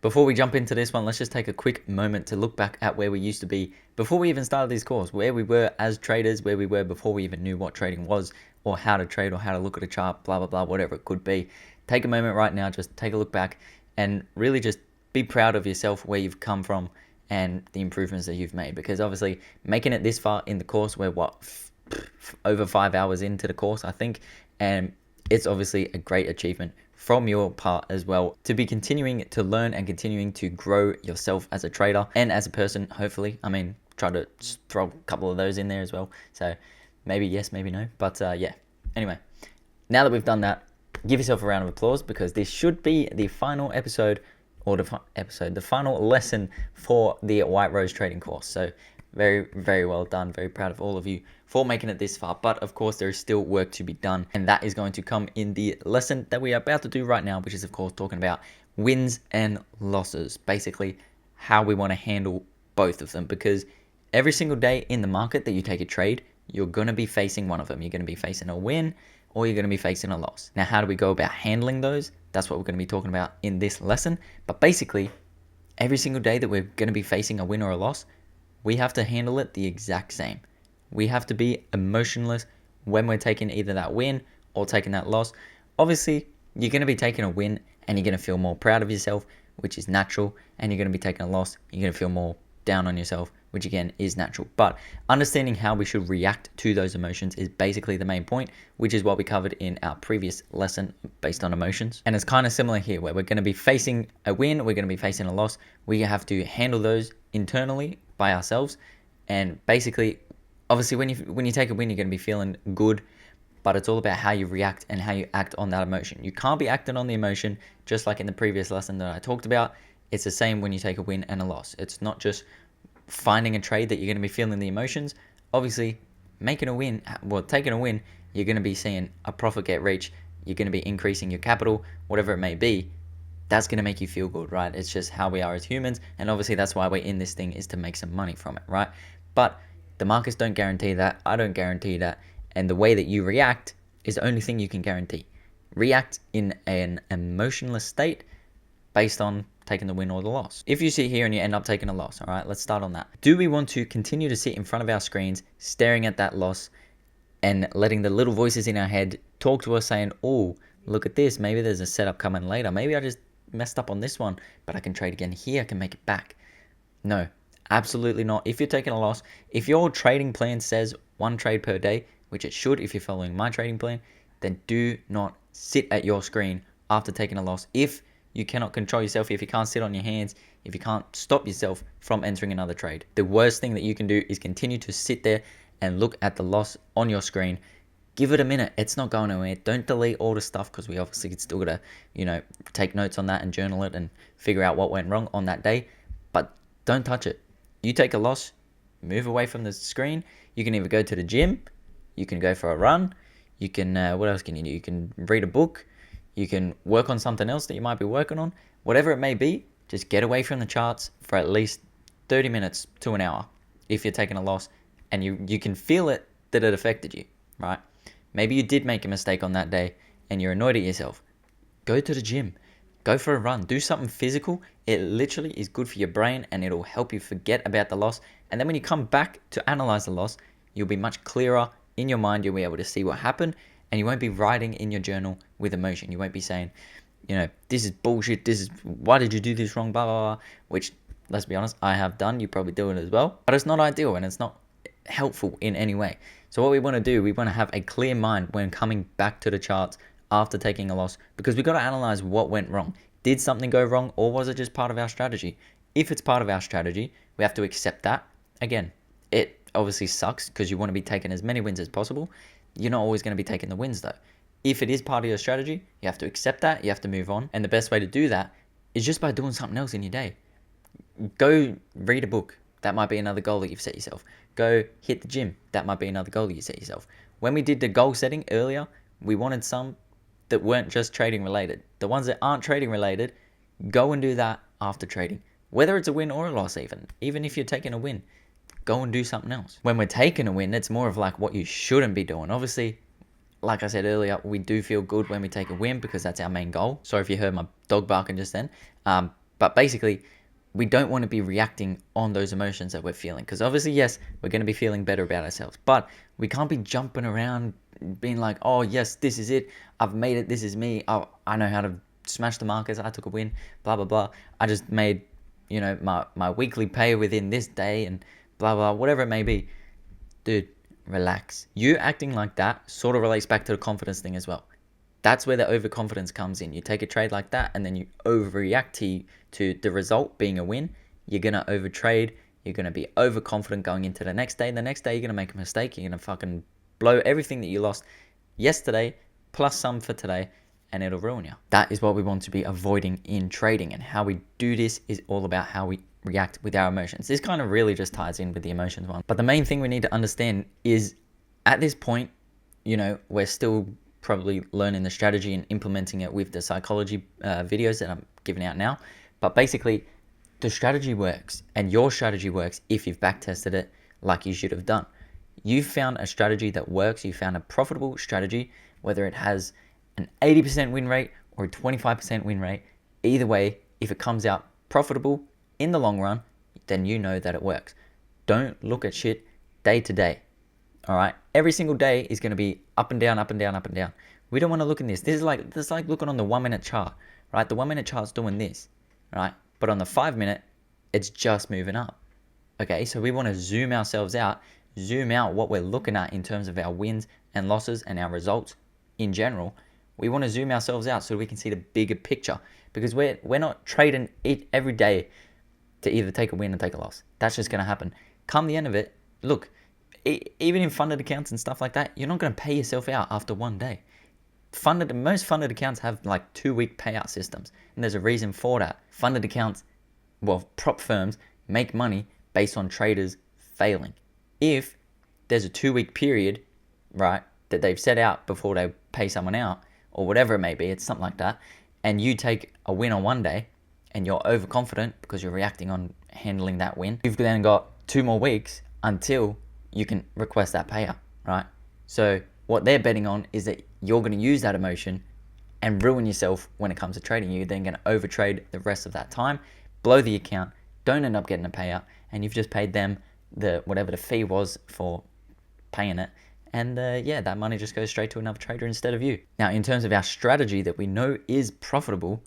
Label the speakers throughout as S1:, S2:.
S1: Before we jump into this one, let's just take a quick moment to look back at where we used to be before we even started this course, where we were as traders, where we were before we even knew what trading was or how to trade or how to look at a chart, blah, blah, blah, whatever it could be. Take a moment right now, just take a look back and really just be proud of yourself, where you've come from and the improvements that you've made. Because obviously making it this far in the course, we're over 5 hours into the course, I think, and it's obviously a great achievement from your part as well, to be continuing to learn and continuing to grow yourself as a trader and as a person, hopefully. I mean, try to throw a couple of those in there as well. So maybe yes, maybe no. But yeah, anyway, now that we've done that, give yourself a round of applause, because this should be the final episode, or the final lesson for the White Rose trading course. So very, very well done. Very proud of all of you for making it this far. But of course, there is still work to be done, and that is going to come in the lesson that we are about to do right now, which is of course talking about wins and losses. Basically, how we want to handle both of them, because every single day in the market that you take a trade, you're going to be facing one of them. You're going to be facing a win, or you're going to be facing a loss. Now, how do we go about handling those? That's what we're going to be talking about in this lesson. But basically, every single day that we're going to be facing a win or a loss, we have to handle it the exact same. We have to be emotionless when we're taking either that win or taking that loss. Obviously, you're going to be taking a win and you're going to feel more proud of yourself, which is natural. And you're going to be taking a loss, you're going to feel more down on yourself, which again is natural. But understanding how we should react to those emotions is basically the main point, which is what we covered in our previous lesson based on emotions. And it's kind of similar here, where we're going to be facing a win, we're going to be facing a loss. We have to handle those internally by ourselves. And basically, obviously, when you take a win, you're going to be feeling good, but it's all about how you react and how you act on that emotion. You can't be acting on the emotion, just like in the previous lesson that I talked about. It's the same when you take a win and a loss. It's not just finding a trade that you're going to be feeling the emotions. Obviously, taking a win, you're going to be seeing a profit get reached. You're going to be increasing your capital, whatever it may be. That's going to make you feel good, right? It's just how we are as humans. And obviously, that's why we're in this thing, is to make some money from it, right? But the markets don't guarantee that. I don't guarantee that. And the way that you react is the only thing you can guarantee. React in an emotionless state based on taking the win or the loss. If you sit here and you end up taking a loss, all right, let's start on that. Do we want to continue to sit in front of our screens, staring at that loss and letting the little voices in our head talk to us saying, oh, look at this, maybe there's a setup coming later. Maybe I just messed up on this one, but I can trade again here, I can make it back. No, absolutely not. If you're taking a loss, if your trading plan says one trade per day, which it should if you're following my trading plan, then do not sit at your screen after taking a loss. If you cannot control yourself, if you can't sit on your hands, if you can't stop yourself from entering another trade, the worst thing that you can do is continue to sit there and look at the loss on your screen. Give it a minute. It's not going anywhere. Don't delete all the stuff, because we obviously still got to, take notes on that and journal it and figure out what went wrong on that day. But don't touch it. You take a loss, move away from the screen. You can either go to the gym, you can go for a run, you can, what else can you do? You can read a book, you can work on something else that you might be working on. Whatever it may be, just get away from the charts for at least 30 minutes to an hour if you're taking a loss and you can feel it, that it affected you, right? Maybe you did make a mistake on that day and you're annoyed at yourself. Go to the gym. Go for a run. Do something physical. It literally is good for your brain and it'll help you forget about the loss. And then when you come back to analyze the loss, you'll be much clearer in your mind. You'll be able to see what happened and you won't be writing in your journal with emotion. You won't be saying, this is bullshit. Why did you do this wrong? Blah, blah, blah. Which, let's be honest, I have done. You probably do it as well. But it's not ideal and it's not helpful in any way. So what we want to do, we want to have a clear mind when coming back to the charts after taking a loss, because we've got to analyze what went wrong. Did something go wrong, or was it just part of our strategy? If it's part of our strategy, we have to accept that. Again, it obviously sucks because you want to be taking as many wins as possible. You're not always going to be taking the wins though. If it is part of your strategy, you have to accept that, you have to move on. And the best way to do that is just by doing something else in your day. Go read a book. That might be another goal that you've set yourself. Go hit the gym. That might be another goal that you set yourself. When we did the goal setting earlier, we wanted some that weren't just trading related. The ones that aren't trading related, go and do that after trading. Whether it's a win or a loss even if you're taking a win, go and do something else. When we're taking a win, it's more of like what you shouldn't be doing. Obviously, like I said earlier, we do feel good when we take a win because that's our main goal. Sorry if you heard my dog barking just then. But basically, we don't want to be reacting on those emotions that we're feeling, because obviously, yes, we're going to be feeling better about ourselves, but we can't be jumping around being like, oh yes, this is it, I've made it, this is me, I know how to smash the markets, I took a win, blah blah blah, I just made, my weekly pay within this day, and blah blah, whatever it may be. Dude, relax. You acting like that sort of relates back to the confidence thing as well. That's where the overconfidence comes in. You take a trade like that and then you overreact to the result being a win. You're going to overtrade. You're going to be overconfident going into the next day. The next day, you're going to make a mistake. You're going to fucking blow everything that you lost yesterday plus some for today, and it'll ruin you. That is what we want to be avoiding in trading. And how we do this is all about how we react with our emotions. This kind of really just ties in with the emotions one. But the main thing we need to understand is at this point, we're still probably learning the strategy and implementing it with the psychology videos that I'm giving out now. But basically, the strategy works, and your strategy works if you've backtested it like you should have done. You've found a strategy that works. You found a profitable strategy, whether it has an 80% win rate or a 25% win rate. Either way, if it comes out profitable in the long run, then you know that it works. Don't look at shit day to day. All right, every single day is going to be up and down, up and down, up and down. We don't want to look in this. This is like looking on the 1 minute chart, right? The 1 minute chart's doing this, right? But on the 5 minute, it's just moving up. Okay, so we want to zoom ourselves out, zoom out what we're looking at in terms of our wins and losses and our results in general. We want to zoom ourselves out so we can see the bigger picture, because we're not trading it every day to either take a win or take a loss. That's just going to happen. Come the end of it, look, even in funded accounts and stuff like that, you're not going to pay yourself out after one day. Most funded accounts have like 2-week payout systems, and there's a reason for that. Funded accounts, prop firms make money based on traders failing. If there's a 2-week period, right, that they've set out before they pay someone out, or whatever it may be, it's something like that, and you take a win on one day, and you're overconfident because you're reacting on handling that win, you've then got 2 more weeks until you can request that payout, right? So what they're betting on is that you're going to use that emotion and ruin yourself when it comes to trading. You're then going to overtrade the rest of that time, blow the account, don't end up getting a payout, and you've just paid them whatever the fee was for paying it. And that money just goes straight to another trader instead of you. Now, in terms of our strategy that we know is profitable,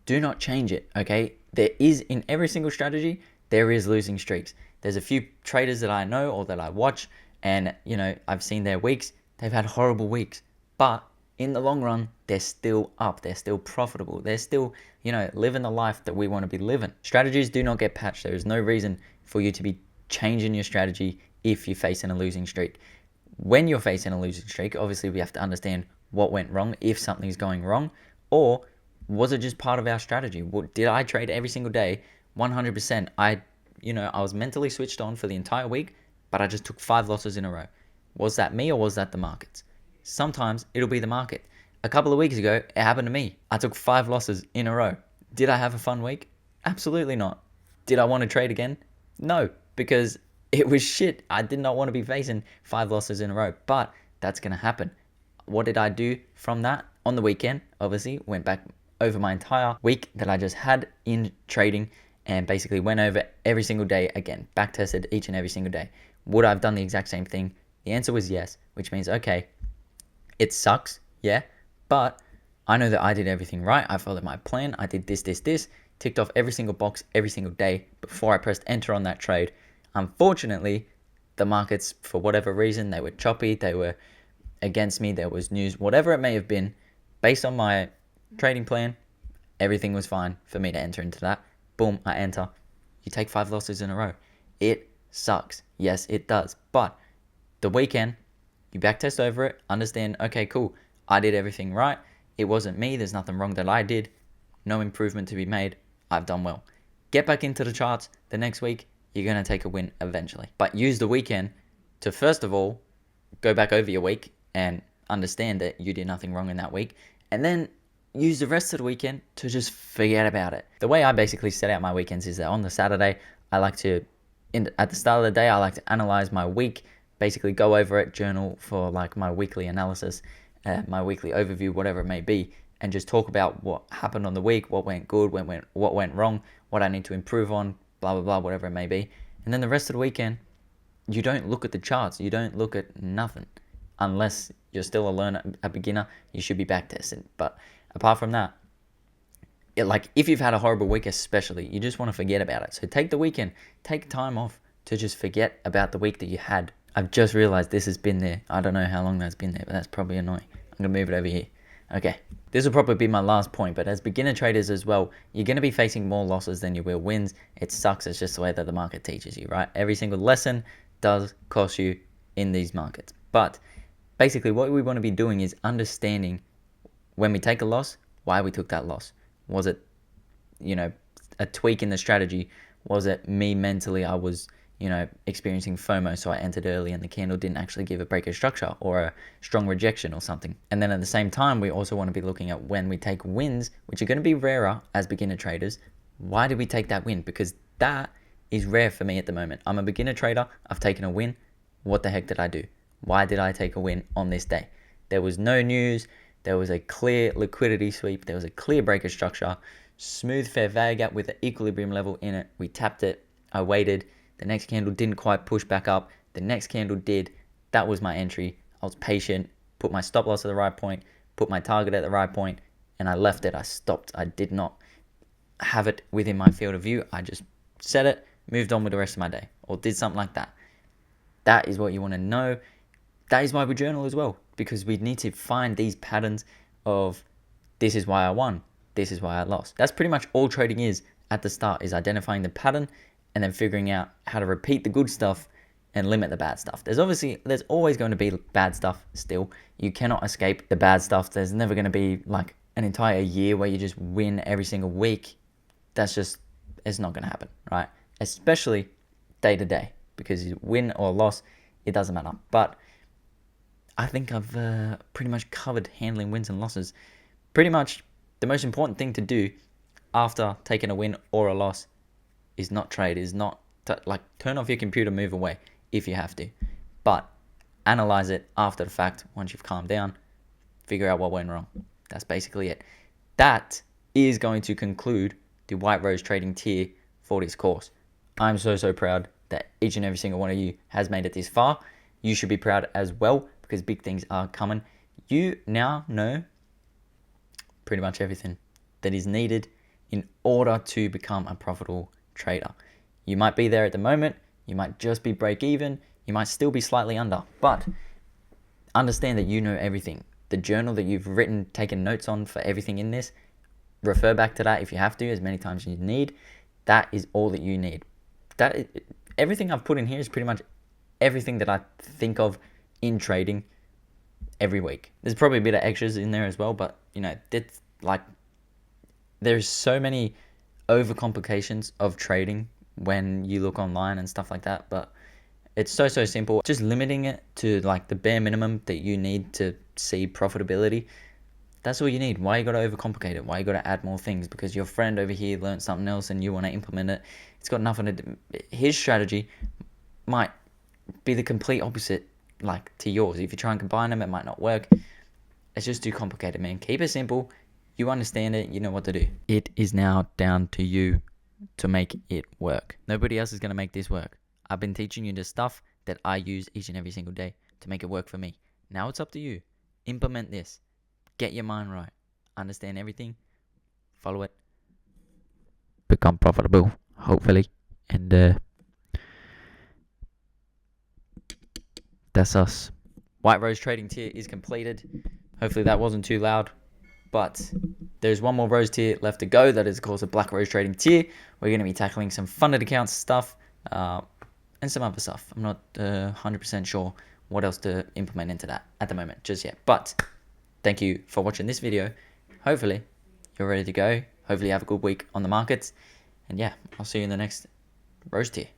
S1: do not change it, okay? There is, in every single strategy, there is losing streaks. There's a few traders that I know or that I watch, and I've seen their weeks. They've had horrible weeks, but in the long run, they're still up. They're still profitable. They're still, living the life that we want to be living. Strategies do not get patched. There is no reason for you to be changing your strategy if you're facing a losing streak. When you're facing a losing streak, obviously we have to understand what went wrong, if something's going wrong, or was it just part of our strategy? Did I trade every single day 100%? I was mentally switched on for the entire week, but I just took 5 losses in a row. Was that me or was that the markets? Sometimes it'll be the market. A couple of weeks ago, it happened to me. I took 5 losses in a row. Did I have a fun week? Absolutely not. Did I want to trade again? No, because it was shit. I did not want to be facing 5 losses in a row, but that's going to happen. What did I do from that? On the weekend, obviously, went back over my entire week that I just had in trading, and basically went over every single day again, back tested each and every single day. Would I have done the exact same thing? The answer was yes, which means, okay, it sucks, yeah, but I know that I did everything right. I followed my plan. I did this, ticked off every single box every single day before I pressed enter on that trade. Unfortunately, the markets, for whatever reason, they were choppy, they were against me, there was news, whatever it may have been, based on my trading plan, everything was fine for me to enter into that. Boom, I enter. You take 5 losses in a row. It sucks. Yes, it does. But the weekend, you backtest over it, understand, okay, cool, I did everything right. It wasn't me. There's nothing wrong that I did. No improvement to be made. I've done well. Get back into the charts the next week. You're going to take a win eventually. But use the weekend to, first of all, go back over your week and understand that you did nothing wrong in that week. And then use the rest of the weekend to just forget about it. The way I basically set out my weekends is that on the Saturday, I like to, at the start of the day, I like to analyze my week, basically go over it, journal for like my weekly analysis, my weekly overview, whatever it may be. and just talk about what happened on the week, what went good, what went wrong, what I need to improve on, blah, blah, blah, whatever it may be. And then the rest of the weekend, you don't look at the charts. You don't look at nothing. Unless you're still a learner, a beginner, you should be back testing. But apart from that, if you've had a horrible week especially, you just want to forget about it. So take the weekend, take time off to just forget about the week that you had. I've just realized this has been there. I don't know how long that's been there, but that's probably annoying. I'm going to move it over here. Okay, this will probably be my last point, but as beginner traders as well, you're going to be facing more losses than you will wins. It sucks. It's just the way that the market teaches you, right? Every single lesson does cost you in these markets. But basically what we want to be doing is understanding when we take a loss, why we took that loss. Was it, a tweak in the strategy? Was it me mentally, I was, experiencing FOMO, so I entered early and the candle didn't actually give a break of structure or a strong rejection or something. And then at the same time, we also want to be looking at when we take wins, which are going to be rarer as beginner traders. Why did we take that win? Because that is rare for me at the moment. I'm a beginner trader. I've taken a win. What the heck did I do? Why did I take a win on this day? There was no news. There was a clear liquidity sweep. There was a clear break of structure. Smooth fair value gap with an equilibrium level in it. We tapped it. I waited. The next candle didn't quite push back up. The next candle did. That was my entry. I was patient. Put my stop loss at the right point. Put my target at the right point. And I left it. I stopped. I did not have it within my field of view. I just set it. Moved on with the rest of my day. Or did something like that. That is what you want to know. That is why we journal as well, because we need to find these patterns of this is why I won, this is why I lost. That's pretty much all trading is at the start, is identifying the pattern and then figuring out how to repeat the good stuff and limit the bad stuff. There's always going to be bad stuff still. You cannot escape the bad stuff. There's never going to be like an entire year where you just win every single week. It's not going to happen, right? Especially day to day, because you win or loss, it doesn't matter. But I think I've pretty much covered handling wins and losses. Pretty much the most important thing to do after taking a win or a loss is not trade, is not turn off your computer, move away if you have to. But analyze it after the fact, once you've calmed down, figure out what went wrong. That's basically it. That is going to conclude the White Rose trading tier for this course. I'm so proud that each and every single one of you has made it this far. You should be proud as well, because big things are coming. You now know pretty much everything that is needed in order to become a profitable trader. You might be there at the moment. You might just be break even. You might still be slightly under. But understand that you know everything. The journal that you've written, taken notes on for everything in this, refer back to that if you have to, as many times as you need. That is all that you need. Everything I've put in here is pretty much everything that I think of in trading every week. There's probably a bit of extras in there as well, but there's so many overcomplications of trading when you look online and stuff like that, but it's so simple. Just limiting it to the bare minimum that you need to see profitability. That's all you need. Why you got to overcomplicate it? Why you got to add more things? Because your friend over here learned something else and you want to implement it. It's got nothing to do. His strategy might be the complete opposite to yours. If you try and combine them, it might not work. It's just too complicated, man. Keep it simple. You understand it. You know what to do. It is now down to you to make it work. Nobody else is going to make this work. I've been teaching you the stuff that I use each and every single day to make it work for me. Now it's up to you. Implement this. Get your mind right. Understand everything. Follow it. Become profitable, hopefully. And that's us. White Rose trading tier is completed. Hopefully that wasn't too loud. But there's one more Rose tier left to go. That is, of course, a Black Rose trading tier. We're going to be tackling some funded accounts stuff and some other stuff. I'm not 100% sure what else to implement into that at the moment just yet. But thank you for watching this video. Hopefully you're ready to go. Hopefully you have a good week on the markets. And yeah, I'll see you in the next Rose tier.